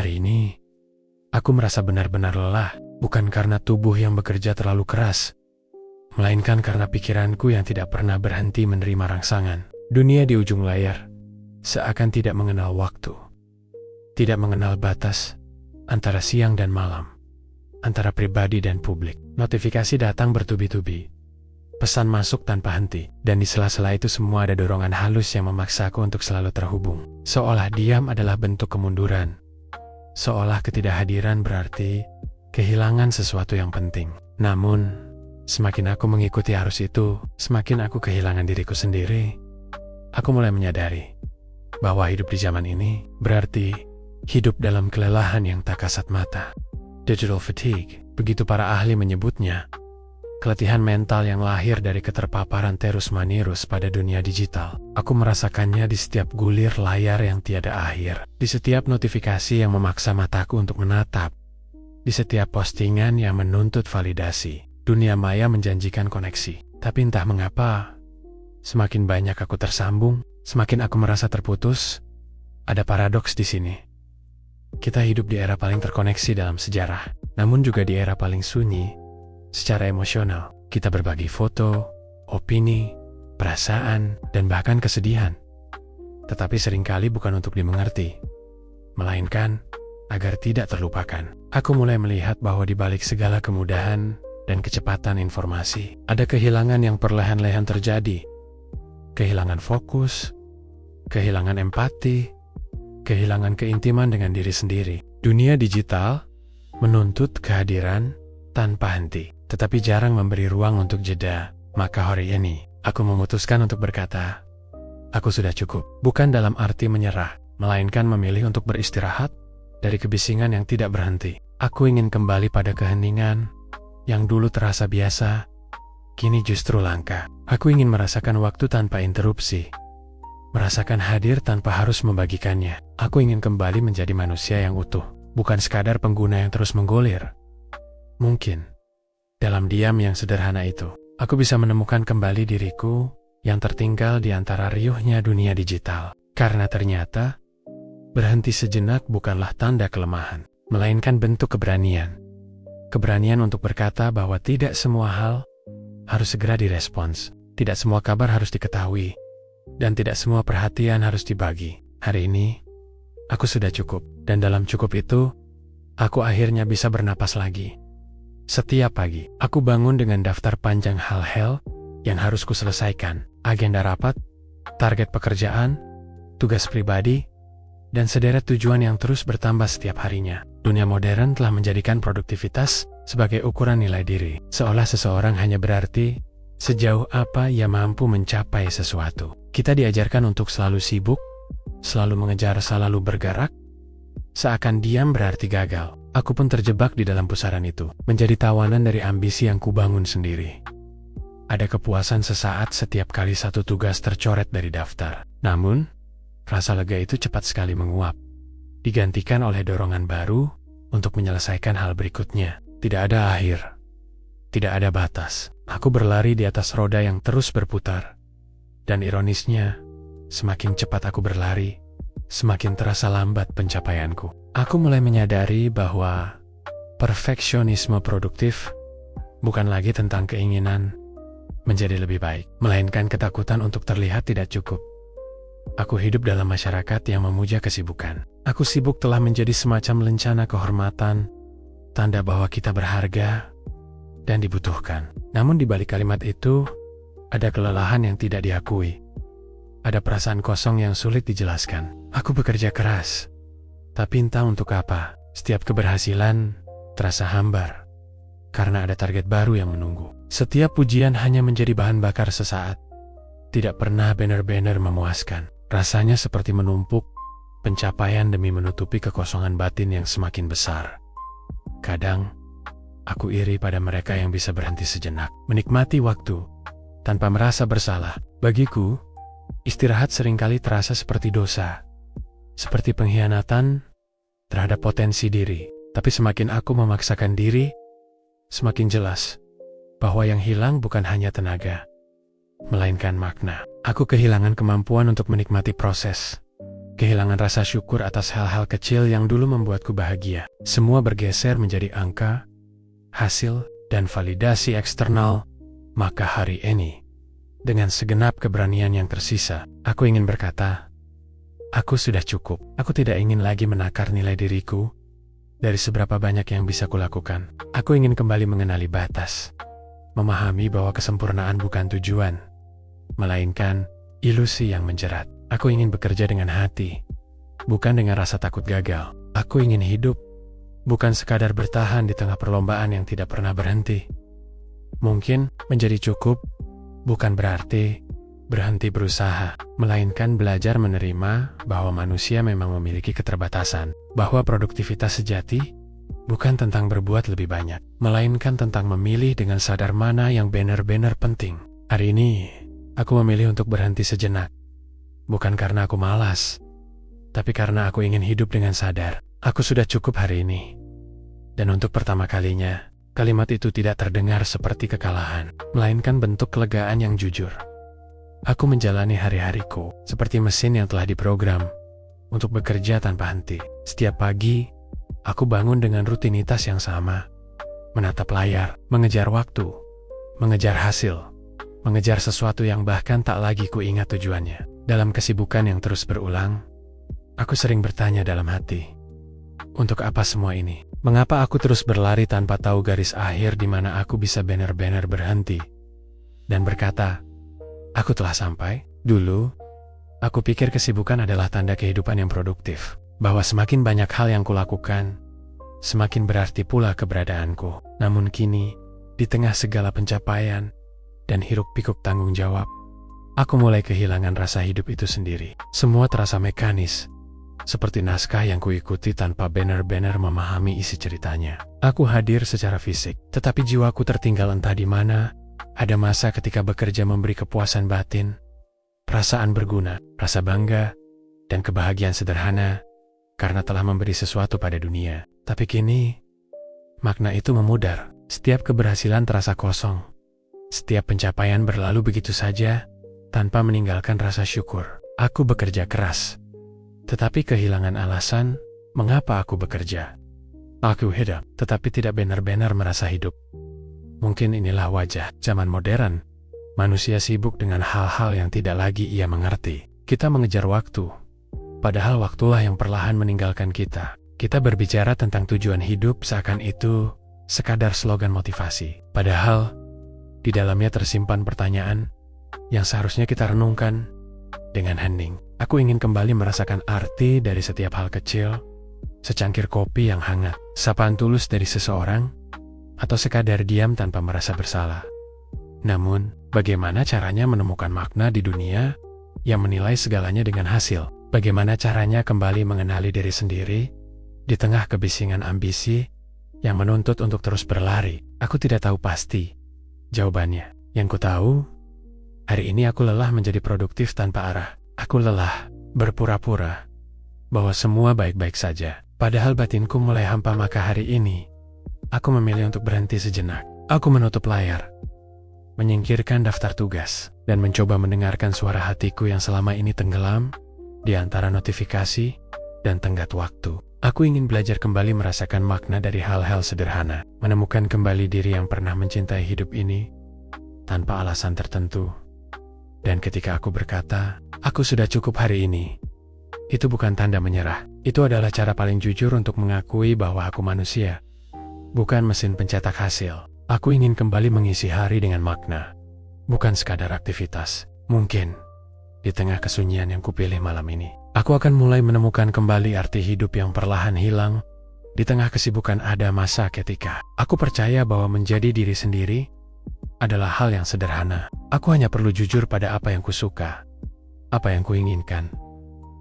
Hari ini, aku merasa benar-benar lelah, bukan karena tubuh yang bekerja terlalu keras, melainkan karena pikiranku yang tidak pernah berhenti menerima rangsangan. Dunia di ujung layar seakan tidak mengenal waktu, tidak mengenal batas antara siang dan malam, antara pribadi dan publik. Notifikasi datang bertubi-tubi, pesan masuk tanpa henti, dan di sela-sela itu semua ada dorongan halus yang memaksaku untuk selalu terhubung. Seolah diam adalah bentuk kemunduran, seolah ketidakhadiran berarti kehilangan sesuatu yang penting. Namun, semakin aku mengikuti arus itu, semakin aku kehilangan diriku sendiri. Aku mulai menyadari bahwa hidup di zaman ini berarti hidup dalam kelelahan yang tak kasat mata. Digital fatigue, begitu para ahli menyebutnya. Keletihan mental yang lahir dari keterpaparan terus-menerus pada dunia digital. Aku merasakannya di setiap gulir layar yang tiada akhir, di setiap notifikasi yang memaksa mataku untuk menatap, di setiap postingan yang menuntut validasi. Dunia maya menjanjikan koneksi, tapi entah mengapa, semakin banyak aku tersambung, semakin aku merasa terputus. Ada paradoks di sini. Kita hidup di era paling terkoneksi dalam sejarah, namun juga di era paling sunyi secara emosional. Kita berbagi foto, opini, perasaan, dan bahkan kesedihan. Tetapi seringkali bukan untuk dimengerti, melainkan agar tidak terlupakan. Aku mulai melihat bahwa di balik segala kemudahan dan kecepatan informasi, ada kehilangan yang perlahan-lahan terjadi. Kehilangan fokus, kehilangan empati, kehilangan keintiman dengan diri sendiri. Dunia digital menuntut kehadiran tanpa henti, tetapi jarang memberi ruang untuk jeda. Maka hari ini, aku memutuskan untuk berkata, aku sudah cukup. Bukan dalam arti menyerah, melainkan memilih untuk beristirahat dari kebisingan yang tidak berhenti. Aku ingin kembali pada keheningan yang dulu terasa biasa, kini justru langka. Aku ingin merasakan waktu tanpa interupsi, merasakan hadir tanpa harus membagikannya. Aku ingin kembali menjadi manusia yang utuh, bukan sekadar pengguna yang terus menggulir. Mungkin, dalam diam yang sederhana itu, aku bisa menemukan kembali diriku yang tertinggal di antara riuhnya dunia digital. Karena ternyata, berhenti sejenak bukanlah tanda kelemahan, melainkan bentuk keberanian. Keberanian untuk berkata bahwa tidak semua hal harus segera direspons, tidak semua kabar harus diketahui, dan tidak semua perhatian harus dibagi. Hari ini, aku sudah cukup, dan dalam cukup itu, aku akhirnya bisa bernapas lagi. Setiap pagi, aku bangun dengan daftar panjang hal-hal yang harus kuselesaikan, agenda rapat, target pekerjaan, tugas pribadi, dan sederet tujuan yang terus bertambah setiap harinya. Dunia modern telah menjadikan produktivitas sebagai ukuran nilai diri, seolah seseorang hanya berarti sejauh apa ia mampu mencapai sesuatu. Kita diajarkan untuk selalu sibuk, selalu mengejar, selalu bergerak, seakan diam berarti gagal. Aku pun terjebak di dalam pusaran itu, menjadi tawanan dari ambisi yang kubangun sendiri. Ada kepuasan sesaat setiap kali satu tugas tercoret dari daftar. Namun, rasa lega itu cepat sekali menguap, digantikan oleh dorongan baru untuk menyelesaikan hal berikutnya. Tidak ada akhir, tidak ada batas. Aku berlari di atas roda yang terus berputar. Dan ironisnya, semakin cepat aku berlari, semakin terasa lambat pencapaianku. Aku mulai menyadari bahwa perfeksionisme produktif bukan lagi tentang keinginan menjadi lebih baik, melainkan ketakutan untuk terlihat tidak cukup. Aku hidup dalam masyarakat yang memuja kesibukan. Aku sibuk telah menjadi semacam lencana kehormatan, tanda bahwa kita berharga dan dibutuhkan. Namun di balik kalimat itu, ada kelelahan yang tidak diakui. Ada perasaan kosong yang sulit dijelaskan. Aku bekerja keras, tapi entah untuk apa, setiap keberhasilan terasa hambar, karena ada target baru yang menunggu. Setiap pujian hanya menjadi bahan bakar sesaat, tidak pernah benar-benar memuaskan. Rasanya seperti menumpuk pencapaian demi menutupi kekosongan batin yang semakin besar. Kadang, aku iri pada mereka yang bisa berhenti sejenak, menikmati waktu, tanpa merasa bersalah. Bagiku, istirahat seringkali terasa seperti dosa, seperti pengkhianatan terhadap potensi diri. Tapi semakin aku memaksakan diri, semakin jelas bahwa yang hilang bukan hanya tenaga, melainkan makna. Aku kehilangan kemampuan untuk menikmati proses, Kehilangan rasa syukur atas hal-hal kecil yang dulu membuatku bahagia. Semua bergeser menjadi angka, hasil, dan validasi eksternal. Maka hari ini, dengan segenap keberanian yang tersisa, aku ingin berkata, aku sudah cukup. Aku tidak ingin lagi menakar nilai diriku dari seberapa banyak yang bisa kulakukan. Aku ingin kembali mengenali batas, memahami bahwa kesempurnaan bukan tujuan, melainkan ilusi yang menjerat. Aku ingin bekerja dengan hati, bukan dengan rasa takut gagal. Aku ingin hidup, bukan sekadar bertahan di tengah perlombaan yang tidak pernah berhenti. Mungkin menjadi cukup bukan berarti berhenti berusaha, melainkan belajar menerima bahwa manusia memang memiliki keterbatasan, bahwa produktivitas sejati bukan tentang berbuat lebih banyak, melainkan tentang memilih dengan sadar mana yang benar-benar penting. Hari ini, aku memilih untuk berhenti sejenak, bukan karena aku malas, tapi karena aku ingin hidup dengan sadar. Aku sudah cukup hari ini. Dan untuk pertama kalinya, kalimat itu tidak terdengar seperti kekalahan, melainkan bentuk kelegaan yang jujur. Aku menjalani hari-hariku seperti mesin yang telah diprogram untuk bekerja tanpa henti. Setiap pagi, aku bangun dengan rutinitas yang sama. Menatap layar, mengejar waktu, mengejar hasil, mengejar sesuatu yang bahkan tak lagi kuingat tujuannya. Dalam kesibukan yang terus berulang, aku sering bertanya dalam hati, untuk apa semua ini? Mengapa aku terus berlari tanpa tahu garis akhir di mana aku bisa benar-benar berhenti dan berkata, aku telah sampai? Dulu, aku pikir kesibukan adalah tanda kehidupan yang produktif, bahwa semakin banyak hal yang kulakukan, semakin berarti pula keberadaanku. Namun kini, di tengah segala pencapaian dan hiruk-pikuk tanggung jawab, aku mulai kehilangan rasa hidup itu sendiri. Semua terasa mekanis, seperti naskah yang kuikuti tanpa benar-benar memahami isi ceritanya. Aku hadir secara fisik, tetapi jiwaku tertinggal entah di mana. Ada masa ketika bekerja memberi kepuasan batin, perasaan berguna, rasa bangga, dan kebahagiaan sederhana karena telah memberi sesuatu pada dunia. Tapi kini, makna itu memudar. Setiap keberhasilan terasa kosong. Setiap pencapaian berlalu begitu saja, tanpa meninggalkan rasa syukur. Aku bekerja keras, tetapi kehilangan alasan mengapa aku bekerja. Aku hidup, tetapi tidak benar-benar merasa hidup. Mungkin inilah wajah zaman modern. Manusia sibuk dengan hal-hal yang tidak lagi ia mengerti. Kita mengejar waktu, padahal waktulah yang perlahan meninggalkan kita. Kita berbicara tentang tujuan hidup seakan itu sekadar slogan motivasi. Padahal, di dalamnya tersimpan pertanyaan yang seharusnya kita renungkan dengan hening. Aku ingin kembali merasakan arti dari setiap hal kecil, secangkir kopi yang hangat, sapaan tulus dari seseorang, atau sekadar diam tanpa merasa bersalah. Namun, bagaimana caranya menemukan makna di dunia yang menilai segalanya dengan hasil? Bagaimana caranya kembali mengenali diri sendiri di tengah kebisingan ambisi yang menuntut untuk terus berlari? Aku tidak tahu pasti jawabannya. Yang ku tahu, hari ini aku lelah menjadi produktif tanpa arah. Aku lelah berpura-pura bahwa semua baik-baik saja, padahal batinku mulai hampa. Maka hari ini, aku memilih untuk berhenti sejenak. Aku menutup layar, menyingkirkan daftar tugas, dan mencoba mendengarkan suara hatiku yang selama ini tenggelam di antara notifikasi dan tenggat waktu. Aku ingin belajar kembali merasakan makna dari hal-hal sederhana, menemukan kembali diri yang pernah mencintai hidup ini tanpa alasan tertentu. Dan ketika aku berkata, aku sudah cukup hari ini, itu bukan tanda menyerah. Itu adalah cara paling jujur untuk mengakui bahwa aku manusia, bukan mesin pencetak hasil. Aku ingin kembali mengisi hari dengan makna, bukan sekadar aktivitas. Mungkin, di tengah kesunyian yang kupilih malam ini, aku akan mulai menemukan kembali arti hidup yang perlahan hilang. Di tengah kesibukan ada masa ketika aku percaya bahwa menjadi diri sendiri adalah hal yang sederhana. Aku hanya perlu jujur pada apa yang kusuka, apa yang kuinginkan,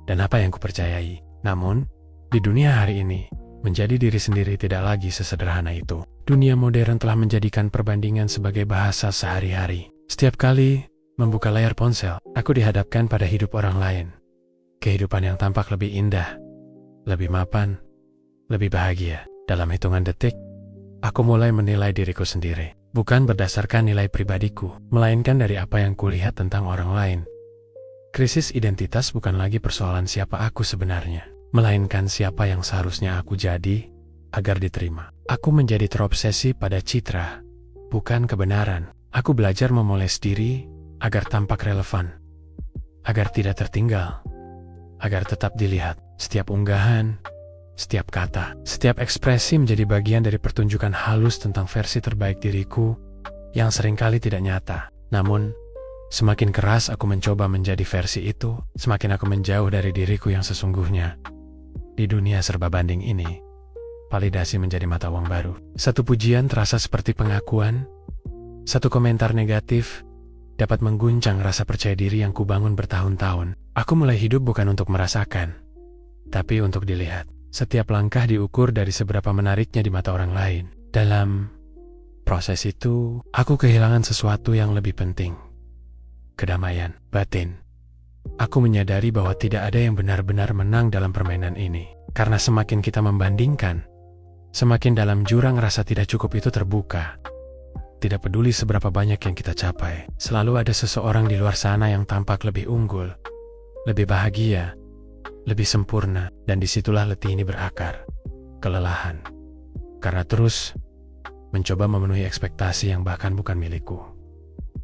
dan apa yang kupercayai. Namun, di dunia hari ini, menjadi diri sendiri tidak lagi sesederhana itu. Dunia modern telah menjadikan perbandingan sebagai bahasa sehari-hari. Setiap kali membuka layar ponsel, aku dihadapkan pada hidup orang lain. Kehidupan yang tampak lebih indah, lebih mapan, lebih bahagia. Dalam hitungan detik, aku mulai menilai diriku sendiri. Bukan berdasarkan nilai pribadiku, melainkan dari apa yang kulihat tentang orang lain. Krisis identitas bukan lagi persoalan siapa aku sebenarnya, melainkan siapa yang seharusnya aku jadi agar diterima. Aku menjadi terobsesi pada citra, bukan kebenaran. Aku belajar memoles diri agar tampak relevan, agar tidak tertinggal, agar tetap dilihat. Setiap unggahan, setiap kata, setiap ekspresi menjadi bagian dari pertunjukan halus tentang versi terbaik diriku yang seringkali tidak nyata. Namun, semakin keras aku mencoba menjadi versi itu, semakin aku menjauh dari diriku yang sesungguhnya. Di dunia serba banding ini, validasi menjadi mata uang baru. Satu pujian terasa seperti pengakuan, satu komentar negatif dapat mengguncang rasa percaya diri yang kubangun bertahun-tahun. Aku mulai hidup bukan untuk merasakan, tapi untuk dilihat. Setiap langkah diukur dari seberapa menariknya di mata orang lain. Dalam proses itu, aku kehilangan sesuatu yang lebih penting. Kedamaian batin. Aku menyadari bahwa tidak ada yang benar-benar menang dalam permainan ini. Karena semakin kita membandingkan, semakin dalam jurang rasa tidak cukup itu terbuka. Tidak peduli seberapa banyak yang kita capai, selalu ada seseorang di luar sana yang tampak lebih unggul, lebih bahagia, lebih sempurna, dan disitulah letih ini berakar. Kelelahan. Karena terus mencoba memenuhi ekspektasi yang bahkan bukan milikku.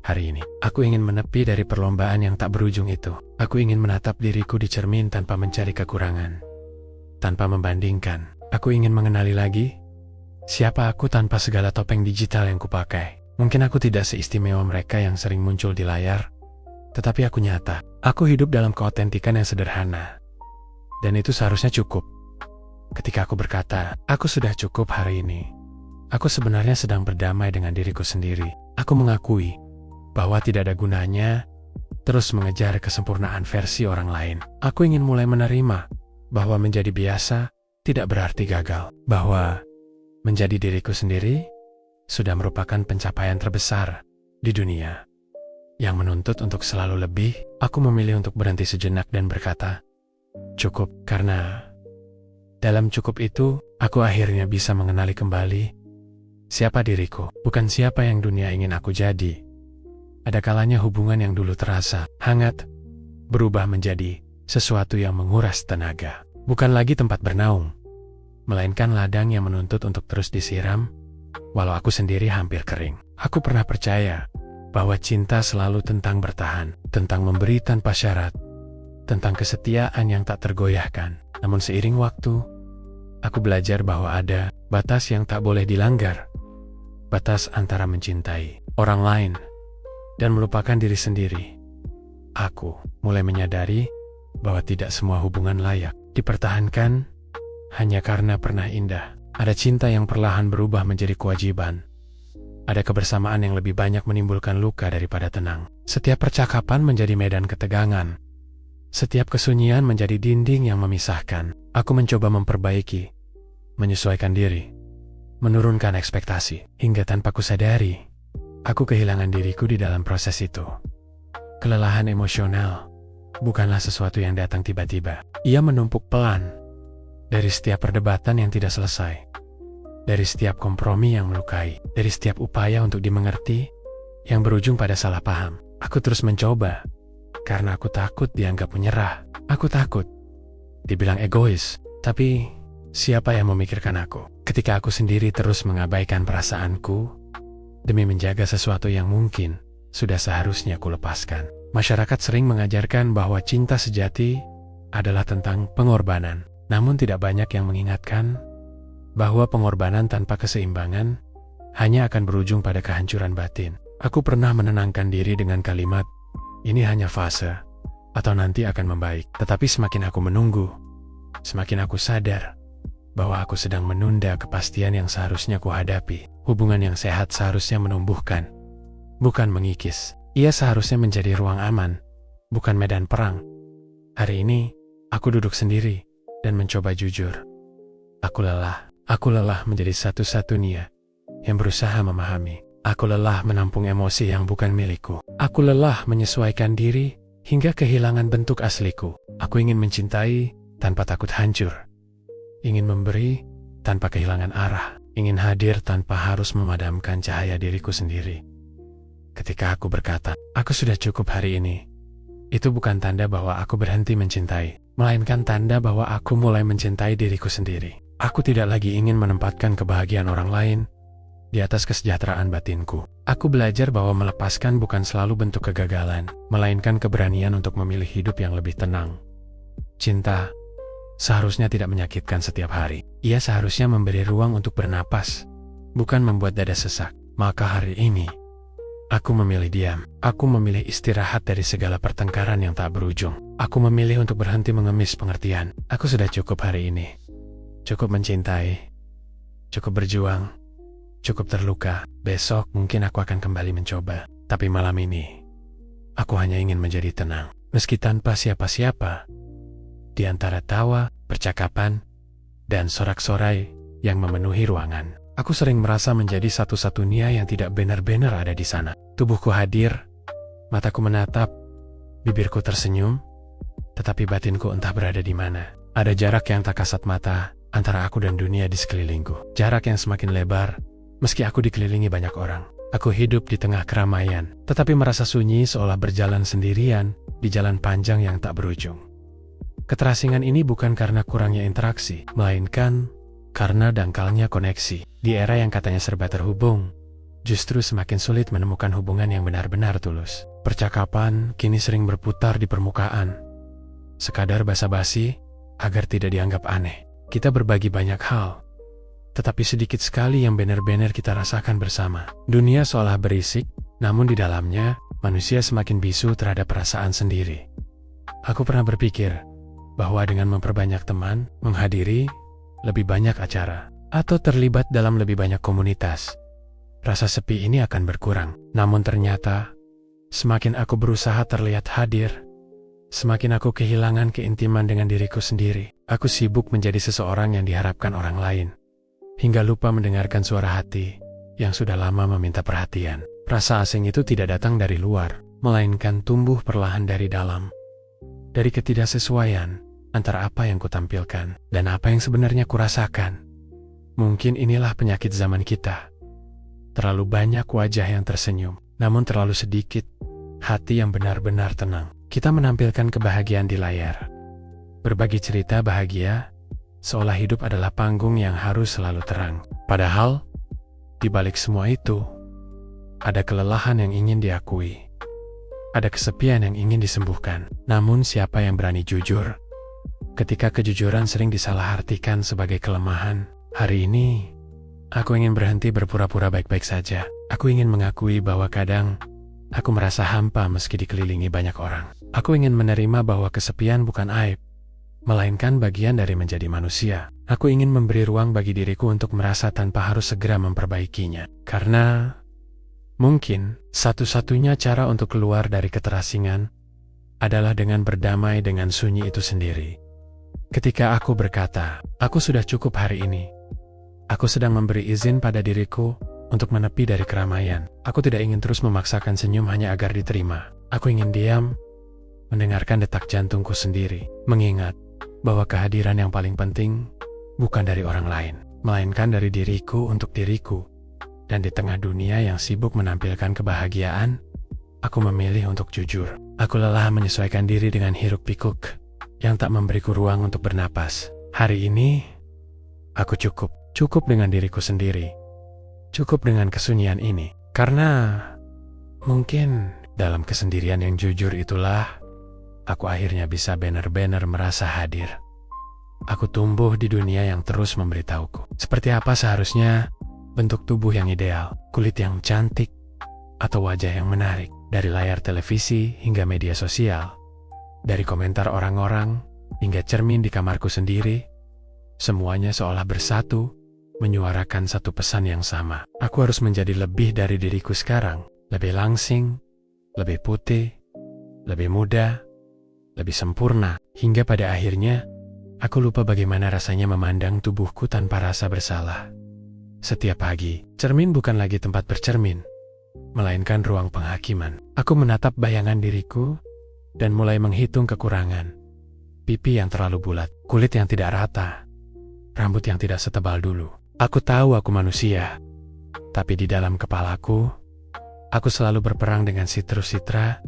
Hari ini, aku ingin menepi dari perlombaan yang tak berujung itu. Aku ingin menatap diriku di cermin tanpa mencari kekurangan, tanpa membandingkan. Aku ingin mengenali lagi siapa aku tanpa segala topeng digital yang kupakai. Mungkin aku tidak seistimewa mereka yang sering muncul di layar, tetapi aku nyata. Aku hidup dalam keautentikan yang sederhana. Dan itu seharusnya cukup. Ketika aku berkata, aku sudah cukup hari ini, aku sebenarnya sedang berdamai dengan diriku sendiri. Aku mengakui bahwa tidak ada gunanya terus mengejar kesempurnaan versi orang lain. Aku ingin mulai menerima bahwa menjadi biasa tidak berarti gagal. Bahwa menjadi diriku sendiri sudah merupakan pencapaian terbesar di dunia. Yang menuntut untuk selalu lebih, aku memilih untuk berhenti sejenak dan berkata, cukup. Karena dalam cukup itu, aku akhirnya bisa mengenali kembali siapa diriku, bukan siapa yang dunia ingin aku jadi. Ada kalanya hubungan yang dulu terasa hangat berubah menjadi sesuatu yang menguras tenaga. Bukan lagi tempat bernaung, melainkan ladang yang menuntut untuk terus disiram, walau aku sendiri hampir kering. Aku pernah percaya bahwa cinta selalu tentang bertahan, tentang memberi tanpa syarat, tentang kesetiaan yang tak tergoyahkan. Namun seiring waktu, aku belajar bahwa ada batas yang tak boleh dilanggar. Batas antara mencintai orang lain dan melupakan diri sendiri. Aku mulai menyadari bahwa tidak semua hubungan layak dipertahankan hanya karena pernah indah. Ada cinta yang perlahan berubah menjadi kewajiban. Ada kebersamaan yang lebih banyak menimbulkan luka daripada tenang. Setiap percakapan menjadi medan ketegangan. Setiap kesunyian menjadi dinding yang memisahkan. Aku mencoba memperbaiki, menyesuaikan diri, menurunkan ekspektasi, hingga tanpa kusadari, aku kehilangan diriku di dalam proses itu. Kelelahan emosional bukanlah sesuatu yang datang tiba-tiba. Ia menumpuk pelan dari setiap perdebatan yang tidak selesai, dari setiap kompromi yang melukai, dari setiap upaya untuk dimengerti yang berujung pada salah paham. Aku terus mencoba karena aku takut dianggap menyerah. Aku takut dibilang egois, tapi siapa yang memikirkan aku ketika aku sendiri terus mengabaikan perasaanku demi menjaga sesuatu yang mungkin sudah seharusnya kulepaskan. Masyarakat sering mengajarkan bahwa cinta sejati adalah tentang pengorbanan. Namun tidak banyak yang mengingatkan bahwa pengorbanan tanpa keseimbangan hanya akan berujung pada kehancuran batin. Aku pernah menenangkan diri dengan kalimat, ini hanya fase, atau nanti akan membaik. Tetapi semakin aku menunggu, semakin aku sadar bahwa aku sedang menunda kepastian yang seharusnya kuhadapi. Hubungan yang sehat seharusnya menumbuhkan, bukan mengikis. Ia seharusnya menjadi ruang aman, bukan medan perang. Hari ini, aku duduk sendiri dan mencoba jujur. Aku lelah menjadi satu-satunya yang berusaha memahami. Aku lelah menampung emosi yang bukan milikku. Aku lelah menyesuaikan diri hingga kehilangan bentuk asliku. Aku ingin mencintai tanpa takut hancur. Ingin memberi tanpa kehilangan arah. Ingin hadir tanpa harus memadamkan cahaya diriku sendiri. Ketika aku berkata, aku sudah cukup hari ini, itu bukan tanda bahwa aku berhenti mencintai, melainkan tanda bahwa aku mulai mencintai diriku sendiri. Aku tidak lagi ingin menempatkan kebahagiaan orang lain di atas kesejahteraan batinku. Aku belajar bahwa melepaskan bukan selalu bentuk kegagalan, melainkan keberanian untuk memilih hidup yang lebih tenang. Cinta seharusnya tidak menyakitkan setiap hari. Ia seharusnya memberi ruang untuk bernapas, bukan membuat dada sesak. Maka hari ini, aku memilih diam. Aku memilih istirahat dari segala pertengkaran yang tak berujung. Aku memilih untuk berhenti mengemis pengertian. Aku sudah cukup hari ini. Cukup mencintai, cukup berjuang, cukup terluka. Besok mungkin aku akan kembali mencoba. Tapi malam ini, aku hanya ingin menjadi tenang. Meski tanpa siapa-siapa, di antara tawa, percakapan, dan sorak-sorai yang memenuhi ruangan. Aku sering merasa menjadi satu-satunya yang tidak benar-benar ada di sana. Tubuhku hadir, mataku menatap, bibirku tersenyum, tetapi batinku entah berada di mana. Ada jarak yang tak kasat mata antara aku dan dunia di sekelilingku. Jarak yang semakin lebar, meski aku dikelilingi banyak orang. Aku hidup di tengah keramaian, tetapi merasa sunyi seolah berjalan sendirian di jalan panjang yang tak berujung. Keterasingan ini bukan karena kurangnya interaksi, melainkan karena dangkalnya koneksi. Di era yang katanya serba terhubung, justru semakin sulit menemukan hubungan yang benar-benar tulus. Percakapan kini sering berputar di permukaan, sekadar basa-basi agar tidak dianggap aneh. Kita berbagi banyak hal, tetapi sedikit sekali yang benar-benar kita rasakan bersama. Dunia seolah berisik, namun di dalamnya manusia semakin bisu terhadap perasaan sendiri. Aku pernah berpikir bahwa dengan memperbanyak teman, menghadiri lebih banyak acara, atau terlibat dalam lebih banyak komunitas, rasa sepi ini akan berkurang. Namun ternyata, semakin aku berusaha terlihat hadir, semakin aku kehilangan keintiman dengan diriku sendiri. Aku sibuk menjadi seseorang yang diharapkan orang lain, hingga lupa mendengarkan suara hati yang sudah lama meminta perhatian. Rasa asing itu tidak datang dari luar, melainkan tumbuh perlahan dari dalam. Dari ketidaksesuaian antara apa yang kutampilkan dan apa yang sebenarnya kurasakan. Mungkin inilah penyakit zaman kita. Terlalu banyak wajah yang tersenyum, namun terlalu sedikit hati yang benar-benar tenang. Kita menampilkan kebahagiaan di layar, berbagi cerita bahagia, seolah hidup adalah panggung yang harus selalu terang. Padahal, di balik semua itu, ada kelelahan yang ingin diakui. Ada kesepian yang ingin disembuhkan. Namun siapa yang berani jujur? Ketika kejujuran sering disalahartikan sebagai kelemahan, hari ini, aku ingin berhenti berpura-pura baik-baik saja. Aku ingin mengakui bahwa kadang, aku merasa hampa meski dikelilingi banyak orang. Aku ingin menerima bahwa kesepian bukan aib, melainkan bagian dari menjadi manusia. Aku ingin memberi ruang bagi diriku untuk merasa tanpa harus segera memperbaikinya. Karena mungkin satu-satunya cara untuk keluar dari keterasingan adalah dengan berdamai dengan sunyi itu sendiri. Ketika aku berkata, aku sudah cukup hari ini, aku sedang memberi izin pada diriku untuk menepi dari keramaian. Aku tidak ingin terus memaksakan senyum hanya agar diterima. Aku ingin diam, mendengarkan detak jantungku sendiri, mengingat bahwa kehadiran yang paling penting bukan dari orang lain, melainkan dari diriku untuk diriku. Dan di tengah dunia yang sibuk menampilkan kebahagiaan, aku memilih untuk jujur. Aku lelah menyesuaikan diri dengan hiruk-pikuk yang tak memberiku ruang untuk bernapas. Hari ini, aku cukup dengan diriku sendiri. Cukup dengan kesunyian ini. Karena mungkin dalam kesendirian yang jujur itulah, aku akhirnya bisa benar-benar merasa hadir. Aku tumbuh di dunia yang terus memberitahuku seperti apa seharusnya bentuk tubuh yang ideal, kulit yang cantik, atau wajah yang menarik. Dari layar televisi hingga media sosial, dari komentar orang-orang hingga cermin di kamarku sendiri, semuanya seolah bersatu, menyuarakan satu pesan yang sama. Aku harus menjadi lebih dari diriku sekarang, lebih langsing, lebih putih, lebih muda, lebih sempurna. Hingga pada akhirnya, aku lupa bagaimana rasanya memandang tubuhku tanpa rasa bersalah. Setiap pagi, cermin bukan lagi tempat bercermin, melainkan ruang penghakiman. Aku menatap bayangan diriku dan mulai menghitung kekurangan. Pipi yang terlalu bulat, kulit yang tidak rata, rambut yang tidak setebal dulu. Aku tahu aku manusia, tapi di dalam kepalaku, aku selalu berperang dengan sitrus-sitra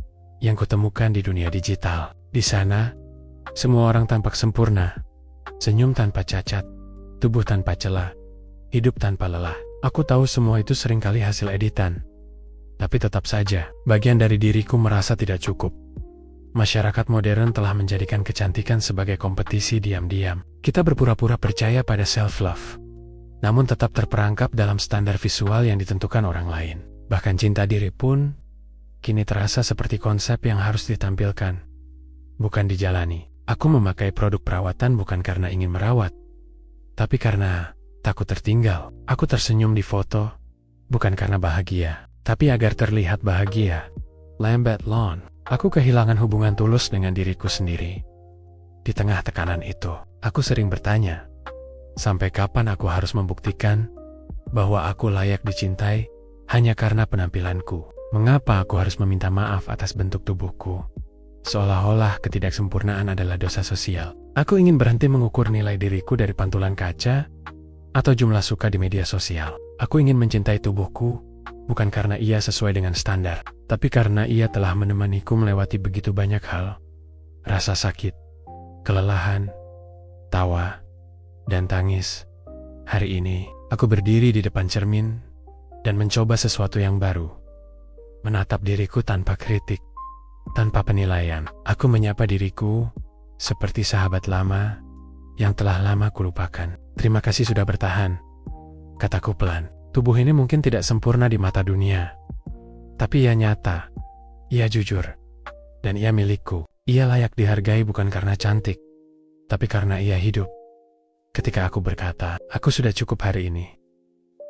yang kutemukan di dunia digital. Di sana, semua orang tampak sempurna, senyum tanpa cacat, tubuh tanpa celah, hidup tanpa lelah. Aku tahu semua itu seringkali hasil editan. Tapi tetap saja, bagian dari diriku merasa tidak cukup. Masyarakat modern telah menjadikan kecantikan sebagai kompetisi diam-diam. Kita berpura-pura percaya pada self-love, namun tetap terperangkap dalam standar visual yang ditentukan orang lain. Bahkan cinta diri pun kini terasa seperti konsep yang harus ditampilkan, bukan dijalani. Aku memakai produk perawatan bukan karena ingin merawat, tapi karena takut tertinggal. Aku tersenyum di foto, bukan karena bahagia, tapi agar terlihat bahagia. Lambat laun, aku kehilangan hubungan tulus dengan diriku sendiri. Di tengah tekanan itu, aku sering bertanya, sampai kapan aku harus membuktikan bahwa aku layak dicintai hanya karena penampilanku? Mengapa aku harus meminta maaf atas bentuk tubuhku? Seolah-olah ketidaksempurnaan adalah dosa sosial. Aku ingin berhenti mengukur nilai diriku dari pantulan kaca atau jumlah suka di media sosial. Aku ingin mencintai tubuhku, bukan karena ia sesuai dengan standar, tapi karena ia telah menemaniku melewati begitu banyak hal. Rasa sakit, kelelahan, tawa, dan tangis. Hari ini, aku berdiri di depan cermin dan mencoba sesuatu yang baru. Menatap diriku tanpa kritik, tanpa penilaian. Aku menyapa diriku seperti sahabat lama yang telah lama kulupakan. Terima kasih sudah bertahan, kataku pelan. Tubuh ini mungkin tidak sempurna di mata dunia, tapi ia nyata, ia jujur, dan ia milikku. Ia layak dihargai bukan karena cantik, tapi karena ia hidup. Ketika aku berkata, aku sudah cukup hari ini,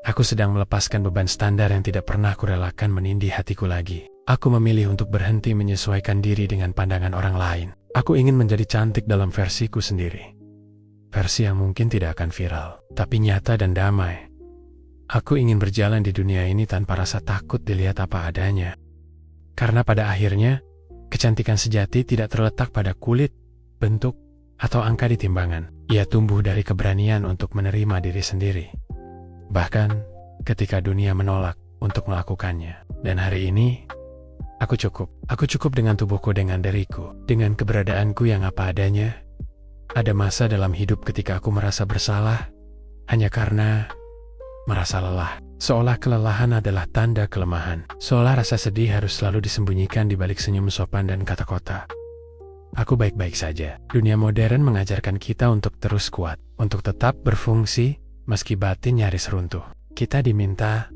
aku sedang melepaskan beban standar yang tidak pernah kurelakan menindih hatiku lagi. Aku memilih untuk berhenti menyesuaikan diri dengan pandangan orang lain. Aku ingin menjadi cantik dalam versiku sendiri. Versi yang mungkin tidak akan viral, tapi nyata dan damai. Aku ingin berjalan di dunia ini tanpa rasa takut dilihat apa adanya. Karena pada akhirnya, kecantikan sejati tidak terletak pada kulit, bentuk, atau angka di timbangan. Ia tumbuh dari keberanian untuk menerima diri sendiri. Bahkan ketika dunia menolak untuk melakukannya. Dan hari ini, aku cukup. Aku cukup dengan tubuhku, dengan diriku, dengan keberadaanku yang apa adanya. Ada masa dalam hidup ketika aku merasa bersalah, hanya karena merasa lelah. Seolah kelelahan adalah tanda kelemahan. Seolah rasa sedih harus selalu disembunyikan di balik senyum sopan dan kata-kata. Aku baik-baik saja. Dunia modern mengajarkan kita untuk terus kuat, untuk tetap berfungsi, meski batin nyaris runtuh. Kita diminta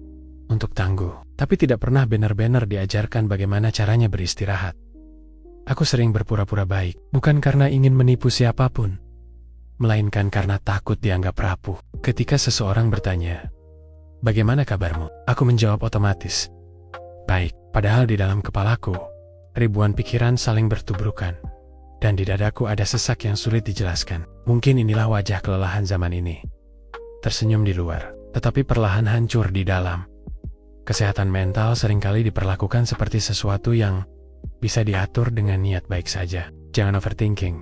untuk tangguh, tapi tidak pernah benar-benar diajarkan bagaimana caranya beristirahat. Aku sering berpura-pura baik, bukan karena ingin menipu siapapun, melainkan karena takut dianggap rapuh. Ketika seseorang bertanya, "Bagaimana kabarmu?" Aku menjawab otomatis, "Baik." Padahal di dalam kepalaku, ribuan pikiran saling bertubrukan, dan di dadaku ada sesak yang sulit dijelaskan. Mungkin inilah wajah kelelahan zaman ini. Tersenyum di luar, tetapi perlahan hancur di dalam. Kesehatan mental seringkali diperlakukan seperti sesuatu yang bisa diatur dengan niat baik saja. Jangan overthinking.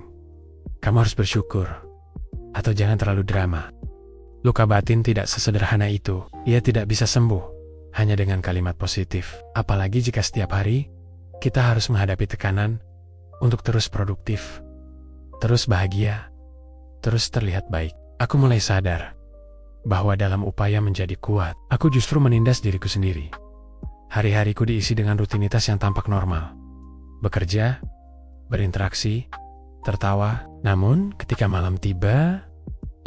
Kamu harus bersyukur. Atau jangan terlalu drama. Luka batin tidak sesederhana itu. Ia tidak bisa sembuh hanya dengan kalimat positif. Apalagi jika setiap hari kita harus menghadapi tekanan untuk terus produktif, terus bahagia, terus terlihat baik. Aku mulai sadar bahwa dalam upaya menjadi kuat, aku justru menindas diriku sendiri. Hari-hariku diisi dengan rutinitas yang tampak normal. Bekerja, berinteraksi, tertawa. Namun ketika malam tiba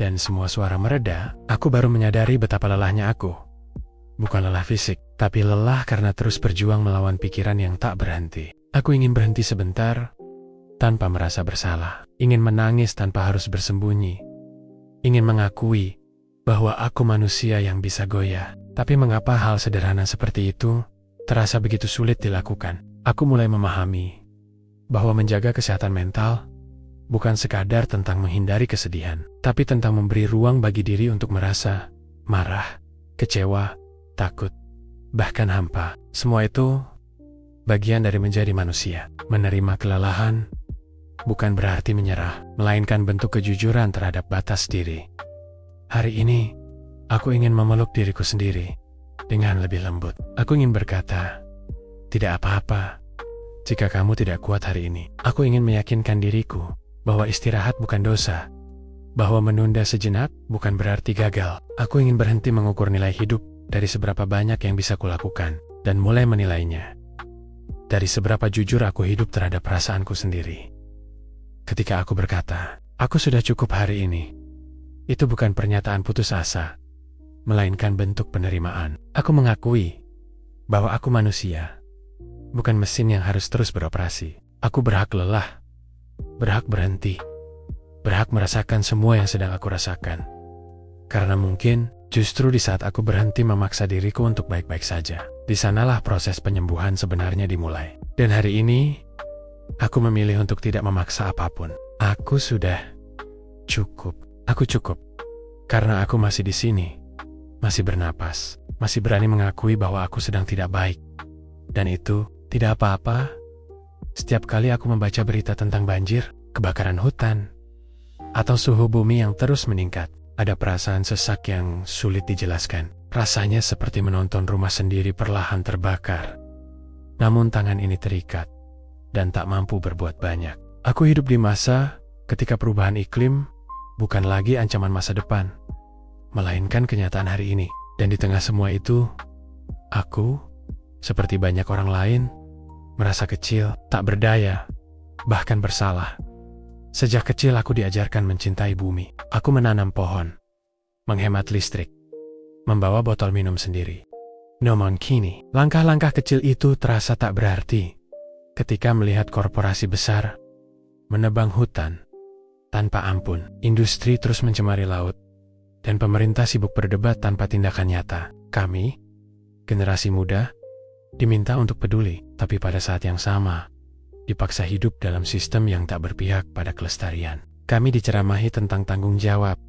dan semua suara mereda, aku baru menyadari betapa lelahnya aku. Bukan lelah fisik, tapi lelah karena terus berjuang melawan pikiran yang tak berhenti. Aku ingin berhenti sebentar tanpa merasa bersalah. Ingin menangis tanpa harus bersembunyi. Ingin mengakui bahwa aku manusia yang bisa goyah. Tapi mengapa hal sederhana seperti itu terasa begitu sulit dilakukan? Aku mulai memahami bahwa menjaga kesehatan mental bukan sekadar tentang menghindari kesedihan, tapi tentang memberi ruang bagi diri untuk merasa marah, kecewa, takut, bahkan hampa. Semua itu bagian dari menjadi manusia. Menerima kelelahan bukan berarti menyerah, melainkan bentuk kejujuran terhadap batas diri. Hari ini, aku ingin memeluk diriku sendiri dengan lebih lembut. Aku ingin berkata, tidak apa-apa, Jika kamu tidak kuat hari ini, aku ingin meyakinkan diriku bahwa istirahat bukan dosa, bahwa menunda sejenak bukan berarti gagal. Aku ingin berhenti mengukur nilai hidup dari seberapa banyak yang bisa kulakukan, dan mulai menilainya dari seberapa jujur aku hidup terhadap perasaanku sendiri. Ketika aku berkata, aku sudah cukup hari ini, itu bukan pernyataan putus asa, melainkan bentuk penerimaan. Aku mengakui bahwa aku manusia, bukan mesin yang harus terus beroperasi. Aku berhak lelah, berhak berhenti, berhak merasakan semua yang sedang aku rasakan. Karena mungkin justru di saat aku berhenti memaksa diriku untuk baik-baik saja, di sanalah proses penyembuhan sebenarnya dimulai. Dan hari ini, aku memilih untuk tidak memaksa apapun. Aku sudah cukup. Aku cukup. Karena aku masih di sini, masih bernapas, masih berani mengakui bahwa aku sedang tidak baik. Dan itu tidak apa-apa. Setiap kali aku membaca berita tentang banjir, kebakaran hutan, atau suhu bumi yang terus meningkat, ada perasaan sesak yang sulit dijelaskan. Rasanya seperti menonton rumah sendiri perlahan terbakar. Namun tangan ini terikat dan tak mampu berbuat banyak. Aku hidup di masa ketika perubahan iklim bukan lagi ancaman masa depan, melainkan kenyataan hari ini. Dan di tengah semua itu, aku, seperti banyak orang lain, merasa kecil, tak berdaya, bahkan bersalah. Sejak kecil aku diajarkan mencintai bumi. Aku menanam pohon, menghemat listrik, membawa botol minum sendiri. Namun kini, langkah-langkah kecil itu terasa tak berarti ketika melihat korporasi besar menebang hutan tanpa ampun. Industri terus mencemari laut, dan pemerintah sibuk berdebat tanpa tindakan nyata. Kami, generasi muda, diminta untuk peduli, tapi pada saat yang sama, dipaksa hidup dalam sistem yang tak berpihak pada kelestarian. Kami diceramahi tentang tanggung jawab,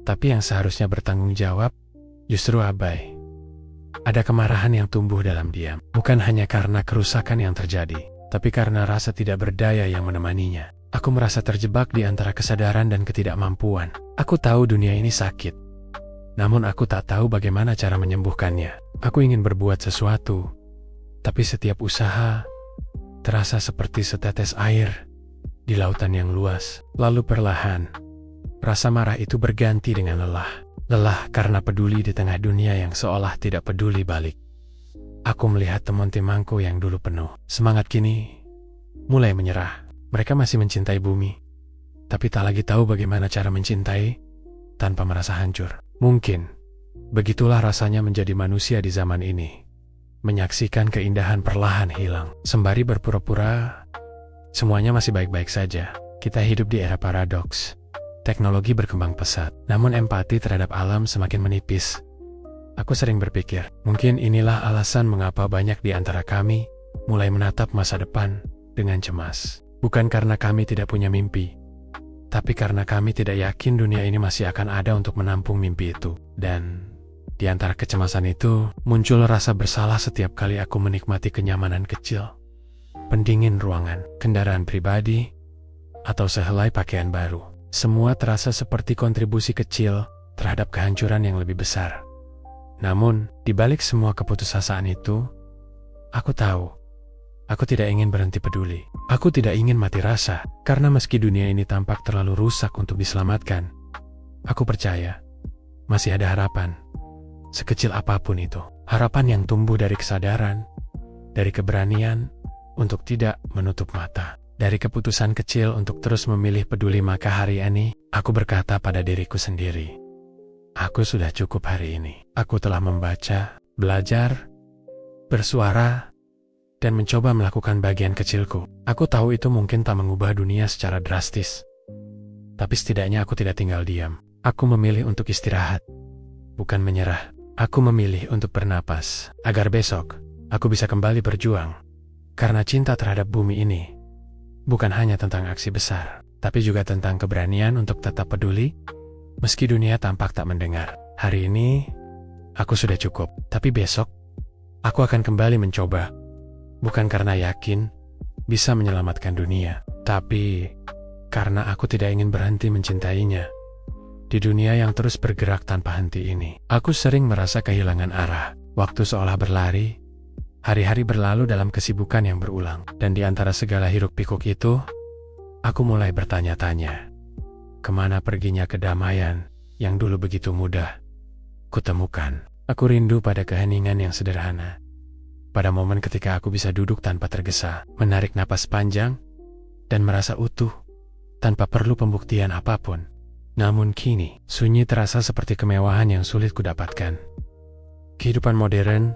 tapi yang seharusnya bertanggung jawab justru abai. Ada kemarahan yang tumbuh dalam diam, bukan hanya karena kerusakan yang terjadi, tapi karena rasa tidak berdaya yang menemaninya. Aku merasa terjebak di antara kesadaran dan ketidakmampuan. Aku tahu dunia ini sakit, namun aku tak tahu bagaimana cara menyembuhkannya. Aku ingin berbuat sesuatu, tapi setiap usaha terasa seperti setetes air di lautan yang luas. Lalu perlahan, rasa marah itu berganti dengan lelah. Lelah karena peduli di tengah dunia yang seolah tidak peduli balik. Aku melihat teman-temanku yang dulu penuh semangat kini mulai menyerah. Mereka masih mencintai bumi, tapi tak lagi tahu bagaimana cara mencintai tanpa merasa hancur. Mungkin begitulah rasanya menjadi manusia di zaman ini. Menyaksikan keindahan perlahan hilang, sembari berpura-pura semuanya masih baik-baik saja. Kita hidup di era paradoks. Teknologi berkembang pesat, namun empati terhadap alam semakin menipis. Aku sering berpikir, mungkin inilah alasan mengapa banyak di antara kami mulai menatap masa depan dengan cemas. Bukan karena kami tidak punya mimpi, tapi karena kami tidak yakin dunia ini masih akan ada untuk menampung mimpi itu. Dan di antara kecemasan itu, muncul rasa bersalah setiap kali aku menikmati kenyamanan kecil, pendingin ruangan, kendaraan pribadi, atau sehelai pakaian baru. Semua terasa seperti kontribusi kecil terhadap kehancuran yang lebih besar. Namun, di balik semua keputusasaan itu, aku tahu, aku tidak ingin berhenti peduli. Aku tidak ingin mati rasa, karena meski dunia ini tampak terlalu rusak untuk diselamatkan, aku percaya masih ada harapan. Sekecil apapun itu, harapan yang tumbuh dari kesadaran, dari keberanian untuk tidak menutup mata, dari keputusan kecil untuk terus memilih peduli. Maka hari ini, aku berkata pada diriku sendiri, aku sudah cukup hari ini. Aku telah membaca, belajar, bersuara, dan mencoba melakukan bagian kecilku. Aku tahu itu mungkin tak mengubah dunia secara drastis, tapi setidaknya aku tidak tinggal diam. Aku memilih untuk istirahat, bukan menyerah. Aku memilih untuk bernapas, agar besok aku bisa kembali berjuang. Karena cinta terhadap bumi ini bukan hanya tentang aksi besar, tapi juga tentang keberanian untuk tetap peduli, meski dunia tampak tak mendengar. Hari ini, aku sudah cukup, tapi besok, aku akan kembali mencoba. Bukan karena yakin bisa menyelamatkan dunia, tapi karena aku tidak ingin berhenti mencintainya. Di dunia yang terus bergerak tanpa henti ini, aku sering merasa kehilangan arah. Waktu seolah berlari, Hari-hari berlalu dalam kesibukan yang berulang, dan di antara segala hiruk-pikuk itu, aku mulai bertanya-tanya, kemana perginya kedamaian yang dulu begitu mudah kutemukan. Aku rindu pada keheningan yang sederhana, pada momen ketika aku bisa duduk tanpa tergesa, menarik napas panjang, dan merasa utuh, tanpa perlu pembuktian apapun. Namun kini, sunyi terasa seperti kemewahan yang sulit kudapatkan. Kehidupan modern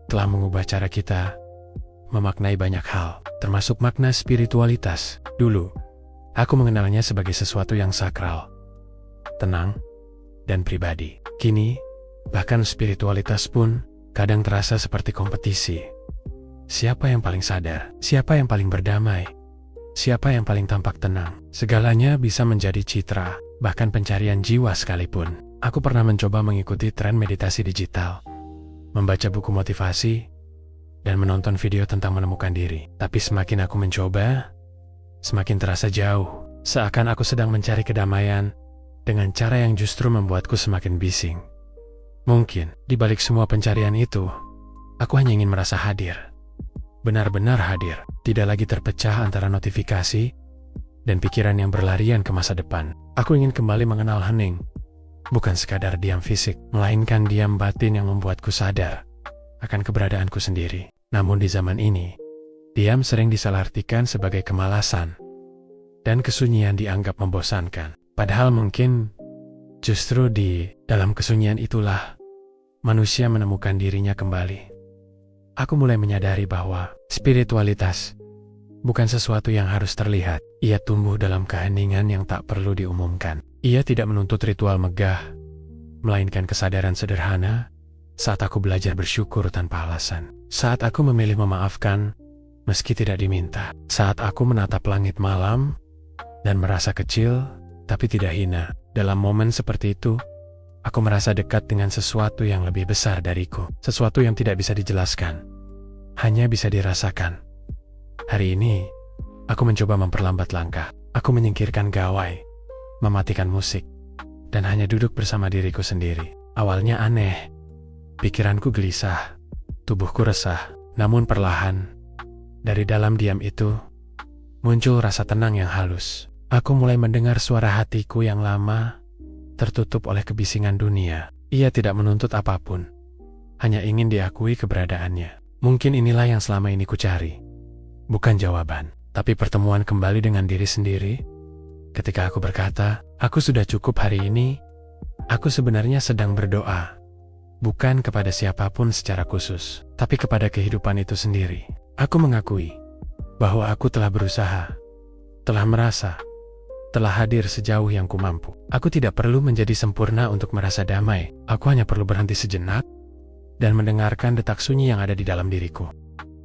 telah mengubah cara kita memaknai banyak hal, termasuk makna spiritualitas. Dulu, aku mengenalnya sebagai sesuatu yang sakral, tenang, dan pribadi. Kini, bahkan spiritualitas pun kadang terasa seperti kompetisi. Siapa yang paling sadar? Siapa yang paling berdamai? Siapa yang paling tampak tenang? Segalanya bisa menjadi citra, bahkan pencarian jiwa sekalipun. Aku pernah mencoba mengikuti tren meditasi digital, membaca buku motivasi, dan menonton video tentang menemukan diri. Tapi semakin aku mencoba, semakin terasa jauh. Seakan aku sedang mencari kedamaian dengan cara yang justru membuatku semakin bising. Mungkin, di balik semua pencarian itu, aku hanya ingin merasa hadir. Benar-benar hadir, tidak lagi terpecah antara notifikasi dan pikiran yang berlarian ke masa depan. Aku ingin kembali mengenal hening, bukan sekadar diam fisik, melainkan diam batin yang membuatku sadar akan keberadaanku sendiri. Namun di zaman ini, diam sering disalahartikan sebagai kemalasan, dan kesunyian dianggap membosankan. Padahal mungkin justru di dalam kesunyian itulah manusia menemukan dirinya kembali. Aku mulai menyadari bahwa spiritualitas bukan sesuatu yang harus terlihat. Ia tumbuh dalam keheningan yang tak perlu diumumkan. Ia tidak menuntut ritual megah, melainkan kesadaran sederhana saat aku belajar bersyukur tanpa alasan. Saat aku memilih memaafkan meski tidak diminta. Saat aku menatap langit malam dan merasa kecil tapi tidak hina. Dalam momen seperti itu, aku merasa dekat dengan sesuatu yang lebih besar dariku. Sesuatu yang tidak bisa dijelaskan, hanya bisa dirasakan. Hari ini, aku mencoba memperlambat langkah. Aku menyingkirkan gawai, mematikan musik, dan hanya duduk bersama diriku sendiri. Awalnya aneh, pikiranku gelisah, tubuhku resah. Namun perlahan, dari dalam diam itu, muncul rasa tenang yang halus. Aku mulai mendengar suara hatiku yang lama tertutup oleh kebisingan dunia. Ia tidak menuntut apapun, hanya ingin diakui keberadaannya. Mungkin inilah yang selama ini kucari. Bukan jawaban, tapi pertemuan kembali dengan diri sendiri. Ketika aku berkata, aku sudah cukup hari ini, aku sebenarnya sedang berdoa. Bukan kepada siapapun secara khusus, tapi kepada kehidupan itu sendiri. Aku mengakui bahwa aku telah berusaha, telah merasa, telah hadir sejauh yang kumampu. Aku tidak perlu menjadi sempurna untuk merasa damai. Aku hanya perlu berhenti sejenak dan mendengarkan detak sunyi yang ada di dalam diriku.